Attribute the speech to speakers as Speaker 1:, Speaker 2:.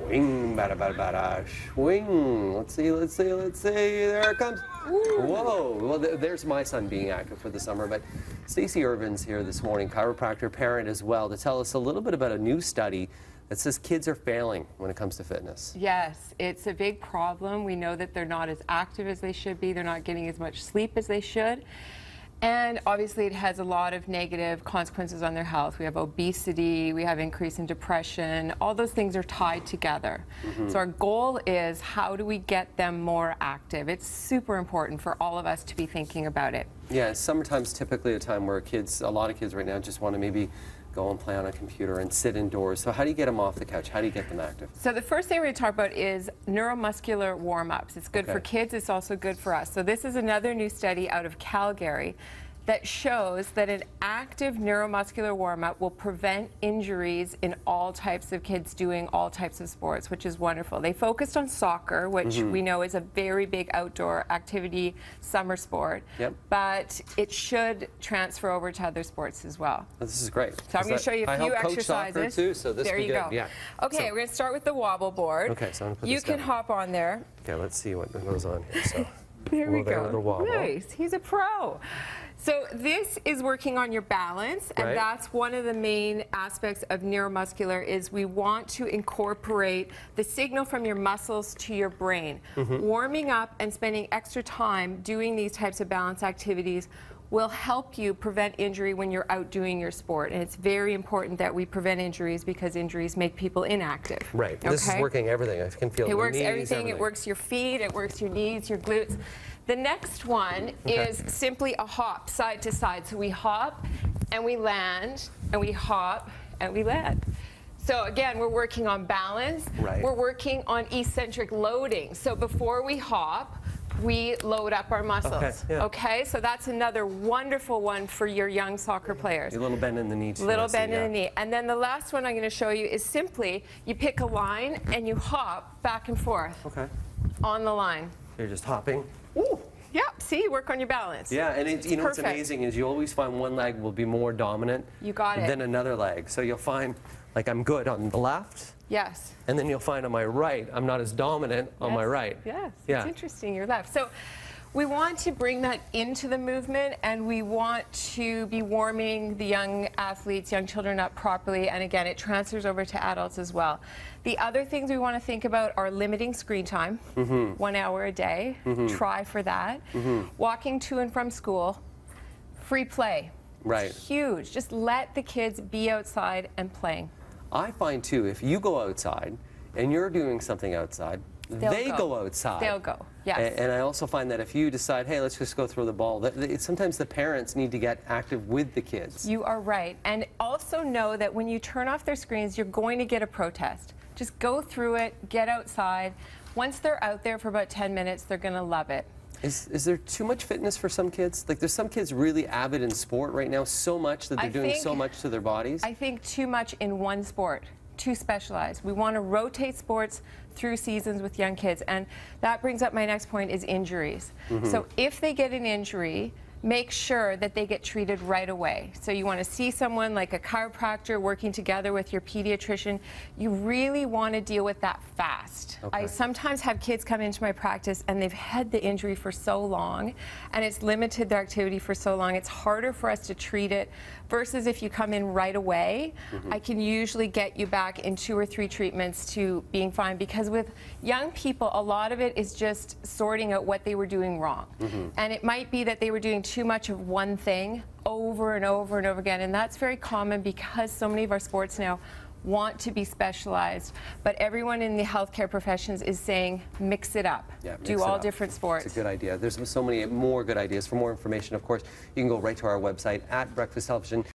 Speaker 1: Swing, bada, bada, bada, swing. Let's see. There it comes. Ooh. Whoa. Well, there's my son being active for the summer. But Stacy Irvine's here this morning, chiropractor, parent as well, to tell us a little bit about a new study that says kids are failing when it comes to fitness.
Speaker 2: Yes, it's a big problem. We know that they're not as active as they should be. They're not getting as much sleep as they should. And obviously it has a lot of negative consequences on their health. We have obesity, we have increase in depression, all those things are tied together. So our goal is, how do we get them more active? It's super important for all of us to be thinking about it.
Speaker 1: Yeah, summertime's typically a time where a lot of kids right now just want to maybe go and play on a computer and sit indoors. So how do you get them off the couch? How do you get them active?
Speaker 2: So the first thing we're going to talk about is neuromuscular warm-ups. It's good for kids, it's also good for us. So this is another new study out of Calgary that shows that an active neuromuscular warm-up will prevent injuries in all types of kids doing all types of sports, which is wonderful. They focused on soccer, which we know is a very big outdoor activity summer sport, but it should transfer over to other sports as well.
Speaker 1: This is great.
Speaker 2: So I'm going to show you a few exercises.
Speaker 1: Soccer too, so this
Speaker 2: there you go.
Speaker 1: Yeah.
Speaker 2: Okay, so we're going to start with the wobble board.
Speaker 1: Okay, so I'm going to put
Speaker 2: you
Speaker 1: this
Speaker 2: can
Speaker 1: down.
Speaker 2: hop on there.
Speaker 1: Okay, let's see what goes on here. So
Speaker 2: there we
Speaker 1: go.
Speaker 2: go. Nice. He's a pro. So this is working on your balance, and that's one of the main aspects of neuromuscular, is we want to incorporate the signal from your muscles to your brain. Warming up and spending extra time doing these types of balance activities will help you prevent injury when you're out doing your sport. And it's very important that we prevent injuries, because injuries make people inactive.
Speaker 1: Right. Okay? This is working everything. I can feel
Speaker 2: it. It works
Speaker 1: knees,
Speaker 2: everything. It works your feet. It works your knees, your glutes. The next one is simply a hop side to side. So we hop and we land, and we hop and we land. So again, we're working on balance. We're working on eccentric loading. So before we hop, we load up our muscles. Okay, so that's another wonderful one for your young soccer players.
Speaker 1: A little bend in the knee too.
Speaker 2: Little bend in the knee. And then the last one I'm going to show you is simply, you pick a line and you hop back and forth on the line.
Speaker 1: You're just hopping.
Speaker 2: Ooh. Yep, see, work on your balance.
Speaker 1: Yeah, and you know what's amazing is you always find one leg will be more dominant than another leg. So you'll find, like, I'm good on the left.
Speaker 2: Yes.
Speaker 1: And then you'll find on my right, I'm not as dominant on my right.
Speaker 2: Yes, it's interesting, your left. So we want to bring that into the movement, and we want to be warming the young athletes, young children up properly, and again, it transfers over to adults as well. The other things we want to think about are limiting screen time, 1 hour a day, try for that. Walking to and from school, free play, huge. Just let the kids be outside and playing.
Speaker 1: I find too, if you go outside and you're doing something outside, they go outside.
Speaker 2: They'll go, yes.
Speaker 1: And I also find that if you decide, hey, let's just go throw the ball, sometimes the parents need to get active with the kids.
Speaker 2: You are right. And also know that when you turn off their screens, you're going to get a protest. Just go through it, get outside. Once they're out there for about 10 minutes, they're going to love it.
Speaker 1: Is there too much fitness for some kids? Like, there's some kids really avid in sport right now, so much that they're doing so much to their bodies.
Speaker 2: I think too much in one sport, too specialized. We want to rotate sports through seasons with young kids, and that brings up my next point, is injuries. So if they get an injury, make sure that they get treated right away. So you want to see someone like a chiropractor working together with your pediatrician. You really want to deal with that fast. I sometimes have kids come into my practice and they've had the injury for so long, and it's limited their activity for so long. It's harder for us to treat it versus if you come in right away. I can usually get you back in 2 or 3 treatments to being fine, because with young people, a lot of it is just sorting out what they were doing wrong. And it might be that they were doing too much of one thing over and over and over again, and that's very common because so many of our sports now want to be specialized, but everyone in the healthcare professions is saying mix it up. Do all different sports.
Speaker 1: It's a good idea. There's so many more good ideas. For more information, of course, you can go right to our website at Breakfast Television.